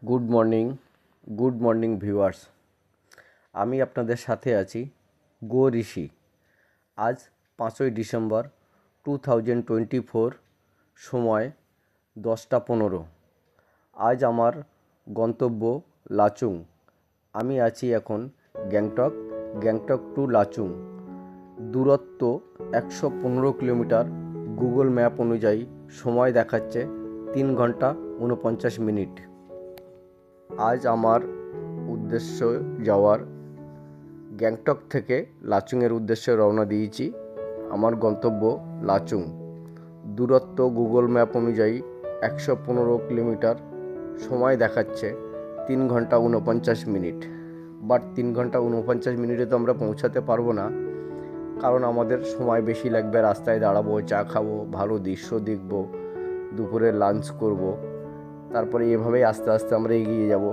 Good morning viewers. আমি আপনাদের সাথে আছি গো ঋষি। আজ 5ই ডিসেম্বর 2024, সময় 10টা 15। আজ আমার গন্তব্য লাচুং। আমি আছি এখন গ্যাংটক টু লাচুং। দূরত্ব 115 কিলোমিটার। গুগল ম্যাপ অনুযায়ী সময় দেখাচ্ছে 3 ঘন্টা 49 মিনিট। আজ আমার উদ্দেশ্য যাওয়ার গ্যাংটক থেকে লাচুংয়ের উদ্দেশ্যে রওনা দিয়েছি। আমার গন্তব্য লাচুং। দূরত্ব গুগল ম্যাপ অনুযায়ী 115 কিলোমিটার। সময় দেখাচ্ছে 3 ঘন্টা 49 মিনিট। বাট 3 ঘন্টা 49 মিনিটে তো আমরা পৌঁছাতে পারবো না, কারণ আমাদের সময় বেশি লাগবে। রাস্তায় দাঁড়াবো, চা খাবো, ভালো দৃশ্য দেখব, দুপুরে লাঞ্চ করব, তারপরে এভাবেই আস্তে আস্তে আমরা এগিয়ে যাব।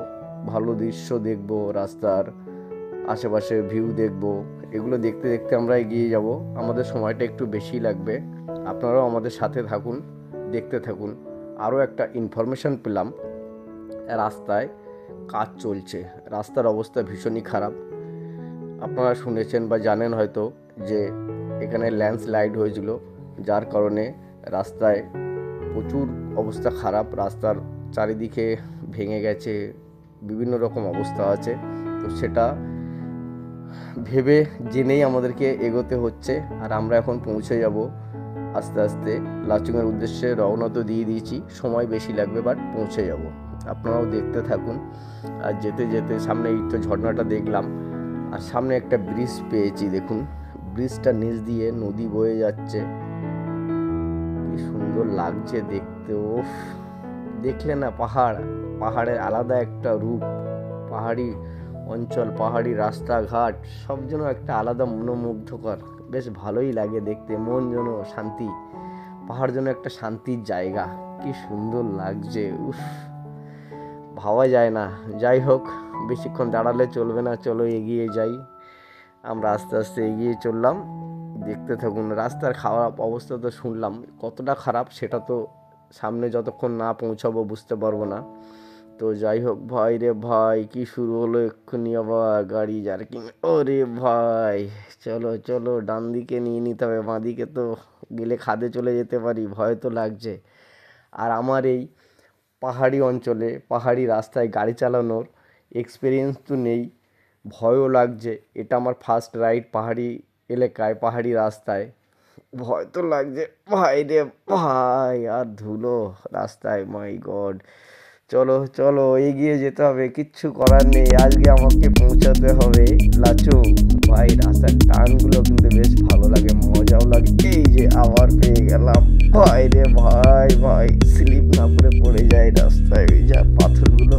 ভালো দৃশ্য দেখব, রাস্তার আশেপাশে ভিউ দেখব, এগুলো দেখতে দেখতে আমরা এগিয়ে যাব। আমাদের সময়টা একটু বেশি লাগবে। আপনারাও আমাদের সাথে থাকুন, দেখতে থাকুন। আরও একটা ইনফরমেশন পেলাম, রাস্তায় কাজ চলছে। রাস্তার অবস্থা ভীষণই খারাপ। আপনারা শুনেছেন বা জানেন হয়তো যে এখানে ল্যান্ডস্লাইড হয়েছিল, যার কারণে রাস্তায় প্রচুর অবস্থা খারাপ। রাস্তার চারিদিকে ভেঙে গেছে, বিভিন্ন রকম অবস্থা আছে। তো সেটা ভেবে জেনেই আমাদেরকে এগোতে হচ্ছে। আর আমরা এখন পৌঁছে যাব আস্তে আস্তে লাচুংয়ের উদ্দেশ্যে। রওনা তো দিয়ে দিয়েছি, সময় বেশি লাগবে, বাট পৌঁছে যাব। আপনারাও দেখতে থাকুন। আর যেতে যেতে সামনে এই তো ঝর্ণাটা দেখলাম, আর সামনে একটা ব্রিজ পেয়েছি। দেখুন, ব্রিজটা নিচ দিয়ে নদী বয়ে যাচ্ছে। কি সুন্দর লাগছে দেখতে। দেখলে না, পাহাড়ের আলাদা একটা রূপ। পাহাড়ি অঞ্চল, পাহাড়ি রাস্তাঘাট সব যেন একটা আলাদা মনোমুগ্ধকর। বেশ ভালোই লাগে দেখতে, মন যেন শান্তি। পাহাড় যেন একটা শান্তির জায়গা। কি সুন্দর লাগছে, ভাবা যায় না। যাই হোক, বেশিক্ষণ দাঁড়ালে চলবে না, চলো এগিয়ে যাই। আমরা আস্তে আস্তে এগিয়ে চললাম। দেখতে থাকুন। রাস্তার খারাপ অবস্থা তো শুনলাম, কতটা খারাপ সেটা তো সামনে যতক্ষণ না পৌঁছাবো বুঝতে পারবো না। তো যাই হোক, ভাই রে ভাই, কি শুরু হলো এক্ষুনি আবার গাড়ি জার্কিং। ওরে ভাই, চলো চলো, ডান দিকে নিয়ে নিতে হবে, বাঁ দিকে তো গেলে খাদে চলে যেতে পারি, ভয় তো লাগছে। আর আমার এই পাহাড়ি অঞ্চলে, পাহাড়ি রাস্তায় গাড়ি চালানোর এক্সপিরিয়েন্স তো নেই, ভয়ও লাগছে। এটা আমার ফার্স্ট রাইড পাহাড়ি এলাকায়, পাহাড়ি রাস্তায়। ভয় তো লাগছে ভাই রে ভাই। আর ধুলো রাস্তায়, মাই গড। চলো চলো, এগিয়ে যেতে হবে, কিচ্ছু করার নেই। আজকে আমাকে পৌঁছাতে হবে লাচুং। ভাই, রাস্তার টানগুলো কিন্তু বেশ ভালো লাগে, মজাও লাগে। এই যে আবার পেয়ে গেলাম। ভাই রে ভাই ভাই, স্লিপ না করে পড়ে যায় রাস্তায়, ওই যা পাথরগুলো।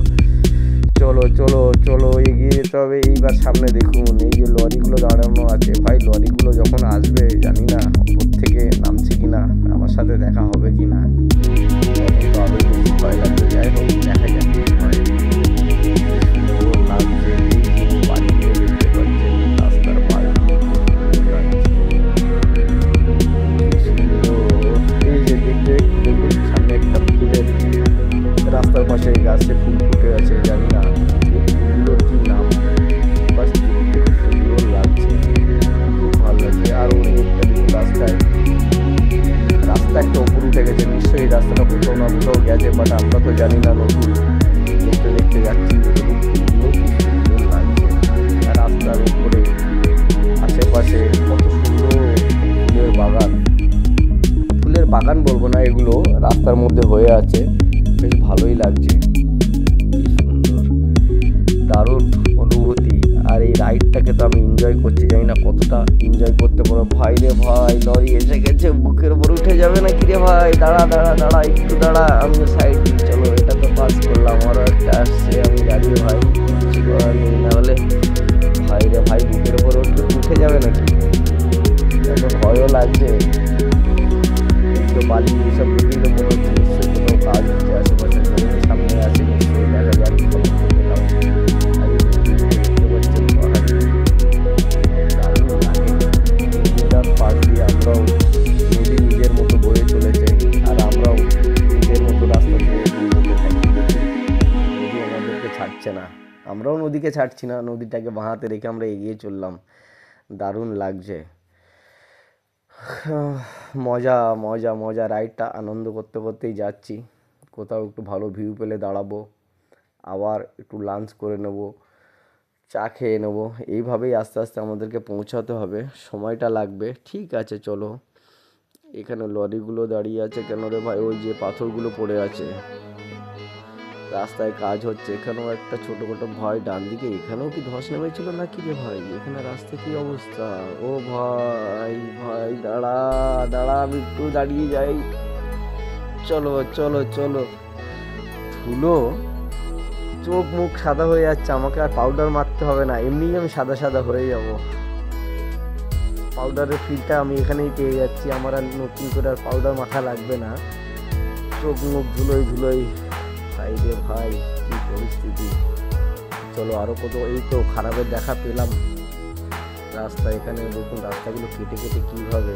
চলো চলো চলো, এগিয়ে যেতে হবে। এইবার সামনে দেখুন, এই যে লরিগুলো দাঁড়ানো আছে। ভাই, লরিগুলো যখন আসবে জানি না ওপর থেকে নামছে কিনা, আমার সাথে দেখা হবে কিনা, তখন তো আরো বেশি ভয় লাগবে। যাই হোক, দেখা যাক কি হয়। সুন্দর লাগছে, এই যে বাড়িগুলো দেখতে পাচ্ছেন রাস্তার পাড়ে, এই যে দেখুন সামনে একটা ফুলের, রাস্তার পাশে গাছে ফুল ফুটে আছে। জানি না ফুলগুলোর কি নাম, বাস দেখতে খুব সুন্দর লাগছে, খুব ভালো লাগছে। আর ওই একটা দেখুন রাস্তা একটা উপর উঠে গেছে। নিশ্চয়ই রাস্তাটা কোথাও না কোথাও গেছে, বাট আমরা তো জানি না। নতুন দেখতে দেখতে যাচ্ছি, ফুলগুলো কি সুন্দর লাগছে। আর রাস্তার উপরে আশেপাশে কত সুন্দর ফুলের বাগান বলবো না, এগুলো রাস্তার মধ্যে হয়ে আছে। বেশ ভালোই লাগছে, কি সুন্দর, দারুণ অনুভূতি। আর এই রাইডটাকে তো আমি এনজয় করছি, জানি না কতটা এনজয় করতে পারবো। ভাই রে ভাই, লরি এসে গেছে, বুকের উপর উঠে যাবে না কি রে ভাই? দাঁড়া দাঁড়া দাঁড়া, একটু দাঁড়া, আমি সাইড দিই। চলো, এটা তো পাস করলাম। আরও একটা আসছে, আমি দাঁড়িয়ে ভাই, কিছু করার নেই। না হলে ভাই রে ভাই, বুকের উপর উঠে যাবে নাকি? এত ভয়ও লাগছে। তো বালি এইসব দেখেই তো মনে হচ্ছে নিশ্চয়ই কোথাও কাজ হচ্ছে আশেপাশে। সামনে আছে নিশ্চয়ই, দেখা যাক। দেখতে পাচ্ছেন পাহাড়ি, দারুণ লাগে। নদীটার পাশ দিয়ে আমরাও, নদী নিজের মতো বয়ে চলেছে, আর আমরাও নিজের মতো রাস্তা দিয়ে এগিয়ে যেতে থাকি। নদী আমাদের ছাড়ছে না, আমরাও নদীকে ছাড়ছি না, নদীটাকে বাঁ হাতে রেখে আমরা এগিয়ে চললাম। দারুণ লাগছে। মজা মজা মজা, রাইডটা আনন্দ করতে করতেই যাচ্ছি। কোথাও একটু ভালো ভিউ পেলে দাঁড়াবো, আবার একটু লাঞ্চ করে নেব, চা খেয়ে নেব। এইভাবেই আস্তে আস্তে আমাদেরকে পৌঁছাতে হবে, সময়টা লাগবে। ঠিক আছে চলো। এখানে লরিগুলো দাঁড়িয়ে আছে কেন রে ভাই? ওই যে পাথরগুলো পড়ে আছে, রাস্তায় কাজ হচ্ছে। এখানেও একটা ছোটখাটো ভাই ডান দিকে, এখানেও কি ধস নেমেছিল নাকি রে ভাই? এখানে রাস্তা কি অবস্থা? ও ভাই ভাই দাঁড়া দাঁড়া, আমি একটু দাঁড়িয়ে যাই। চলো চলো চলো। ধুলো, চোখ মুখ সাদা হয়ে যাচ্ছে, আমাকে আর পাউডার মারতে হবে না, এমনিই আমি সাদা সাদা হয়ে যাব। পাউডারের ফিলটা আমি এখানেই পেয়ে যাচ্ছি, আমার আর নতুন করে আর পাউডার মাখা লাগবে না। চোখ মুখ ধুলোই ধুলোই। ভাই রে ভাই, কি পরিস্থিতি। চলো আরো কত, এই তো খারাপের দেখা পেলাম রাস্তা। এখানে দেখুন রাস্তাগুলো কেটে কেটে কিভাবে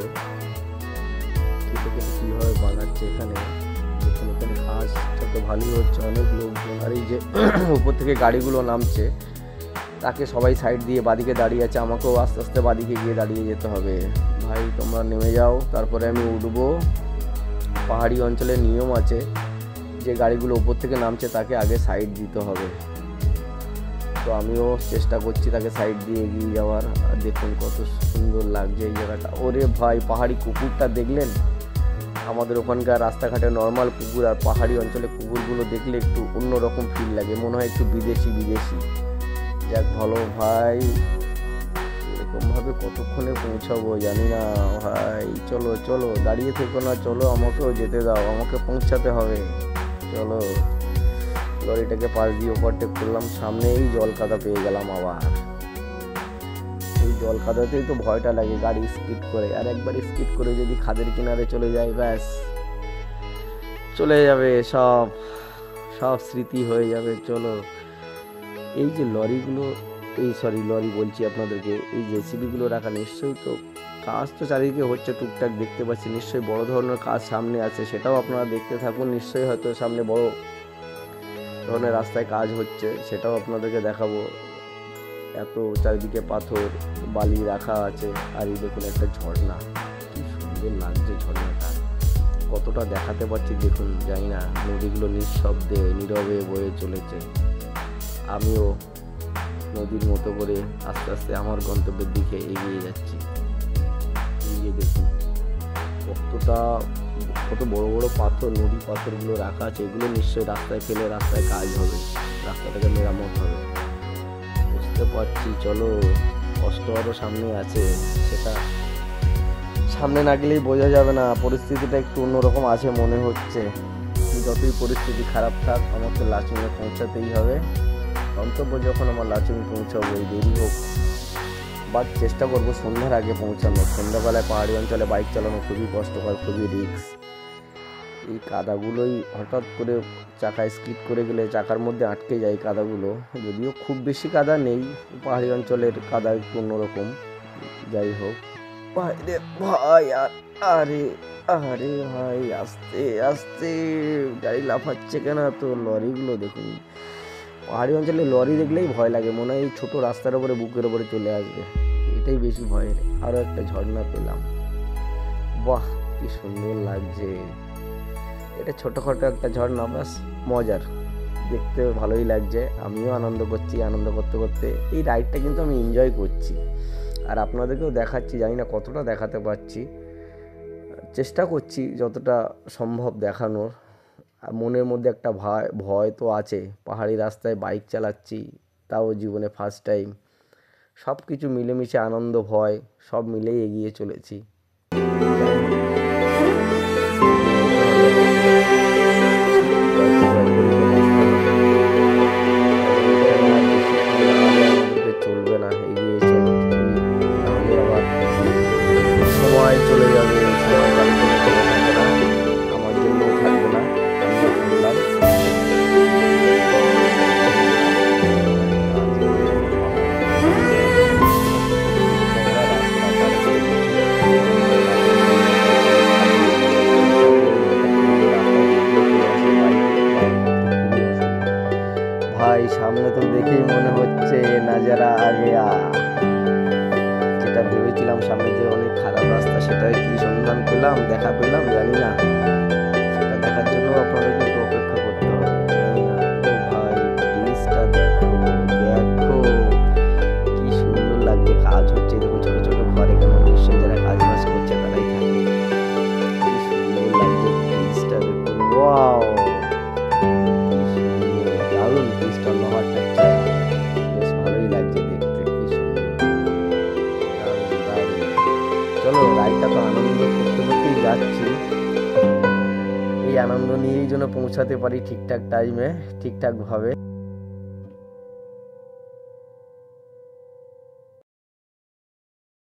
বানাচ্ছে। এখানে দেখুন, এখানে কাজটা তো ভালোই হচ্ছে, অনেক লোকজন। আর এই যে উপর থেকে গাড়িগুলো নামছে, তাকে সবাই সাইড দিয়ে বাদিকে দাঁড়িয়ে আছে, আমাকেও আস্তে আস্তে বাদিকে গিয়ে দাঁড়িয়ে যেতে হবে। ভাই তোমরা নেমে যাও, তারপরে আমি উঠবো। পাহাড়ি অঞ্চলের নিয়ম আছে, যে গাড়িগুলো উপর থেকে নামছে তাকে আগে সাইড দিতে হবে। তো আমিও চেষ্টা করছি তাকে সাইড দিয়ে এগিয়ে যাওয়ার। আর দেখুন কত সুন্দর লাগছে এই জায়গাটা। ওরে ভাই, পাহাড়ি কুকুরটা দেখলেন? আমাদের ওখানকার রাস্তাঘাটে নর্মাল কুকুর আর পাহাড়ি অঞ্চলে কুকুরগুলো দেখলে একটু অন্যরকম ফিল লাগে, মনে হয় একটু বিদেশি বিদেশি। যাক ভালো ভাই, এরকমভাবে কতক্ষণে পৌঁছাবো জানি না ভাই। চলো চলো, দাঁড়িয়ে থেকো না, চলো আমাকেও যেতে দাও, আমাকে পৌঁছাতে হবে। চলো, লরিটাকে পাশ দিয়ে ওভারটেক করলাম, সামনে এই জল কাদা পেয়ে গেলাম আবার। এই জল কাদাতেই তো ভয়টা লাগে গাড়ি স্কিড করে, আর একবার স্কিড করে যদি খাদের কিনারে চলে যায়, ব্যাস চলে যাবে, সব সব স্মৃতি হয়ে যাবে। চলো, এই যে লরিগুলো, লরি বলছি আপনাদেরকে, এই জেসিবিগুলো রাখা, নিশ্চয়ই তো কাজ তো চারিদিকে হচ্ছে টুকটাক দেখতে পাচ্ছি, নিশ্চয়ই বড় ধরনের কাজ সামনে আছে, সেটাও আপনারা দেখতে থাকুন। নিশ্চয়ই হয়তো সামনে বড় ধরনের রাস্তায় কাজ হচ্ছে, সেটাও আপনাদেরকে দেখাবো। এত চারিদিকে পাথর বালি রাখা আছে, আর এই দেখুন একটা ঝর্ণা, কি সুন্দর লাগছে ঝর্ণাটা। কতটা দেখাতে পারছি দেখুন জানি না। নদীগুলো নিঃশব্দে নীরবে বয়ে চলেছে, আমিও নদীর মতো করে আস্তে আস্তে আমার গন্তব্যের দিকে এগিয়ে যাচ্ছি। এই দেখুন কত বড় বড় পাথর, নদী পাথরগুলো রাখা আছে, এগুলো নিশ্চয়ই রাস্তায় ফেলে রাস্তায় কাজ হবে, রাস্তাটাকে মেরামত হবে, বুঝতে পারছি। চলো, কষ্ট আরও সামনে আছে, সেটা সামনে না গেলেই বোঝা যাবে না। পরিস্থিতিটা একটু অন্যরকম আছে মনে হচ্ছে। যতই পরিস্থিতি খারাপ থাক, আমাকে লাচুংয়ে পৌঁছাতেই হবে। গন্তব্য যখন আমার লাচুং পৌঁছাবো, দেরি হোক, বাট চেষ্টা করবো সন্ধ্যার আগে পৌঁছানো। সন্ধ্যাবেলায় পাহাড়ি অঞ্চলে বাইক চালানো খুবই কষ্টকর, খুবই রিস্ক। এই কাদাগুলোই হঠাৎ করে চাকায় স্কিড করে গেলে চাকার মধ্যে আটকে যায় কাদাগুলো। যদিও খুব বেশি কাদা নেই, পাহাড়ি অঞ্চলের কাদা একটু অন্যরকম। যাই হোক ভাই রে ভাই, আরে আরে ভাই, আস্তে আস্তে গাড়ি লাফাচ্ছে কেন? তো লরিগুলো দেখুন, পাহাড়ি অঞ্চলে লরি দেখলেই ভয় লাগে, মনে হয় এই ছোট রাস্তার উপরে বুকের উপরে চলে আসবে, এটাই বেশি ভয়ের। আরো একটা ঝর্ণা পেলাম, বাহ কি সুন্দর লাগছে। এটা ছোটখাটো একটা ঝর্ণা, বাস মজার, দেখতে ভালোই লাগছে। আমিও আনন্দ করছি, আনন্দ করতে করতে এই রাইডটা কিন্তু আমি এনজয় করছি, আর আপনাদেরকেও দেখাচ্ছি। জানি না কতটা দেখাতে পারছি, চেষ্টা করছি যতটা সম্ভব দেখানোর। মনের মধ্যে একটা ভয় তো আছে, পাহাড়ি রাস্তায় বাইক চালাচ্ছি, তাও জীবনে ফার্স্ট টাইম। সব কিছু মিলেমিশে আনন্দ ভয় সব মিলেই এগিয়ে চলেছি। চলবে না, এগিয়ে চলো, তাহলে আবার সময় চলে যাবে, সময় থাকবে না, আমার জন্য থাকবে না। আমি বললাম সামনে তো দেখেই মনে হচ্ছে নাজারা আ গয়া। যেটা ভেবেছিলাম সামনে যে অনেক খারাপ রাস্তা, সেটাই কি সন্ধান পেলাম, দেখা পেলাম জানি না। সেটা দেখার জন্য আপনাদের কিন্তু অপেক্ষা করতে হবে, জানি না। ও ভাই, ব্রিজটা দেখো, দেখো কি সুন্দর লাগছে। কাজ হচ্ছে, দেখুন ছোট ছোট ঘর, এখানে নিশ্চয়ই যারা কাজ বাজ করছে তারাই থাকে। কি সুন্দর লাগছে ব্রিজটা, দেখুন। ওয়াও, দারুণ ব্রিজটা, লোহার টেক্সচার, বেশ ভালোই লাগছে দেখতে, কি সুন্দর, দারুণ দারুণ। চলো, রাইডটা তো আনন্দ করতে করতেই যাচ্ছি। এই আনন্দ নিয়েই যেন পৌঁছাতে পারি ঠিকঠাক টাইমে, ঠিকঠাক ভাবে।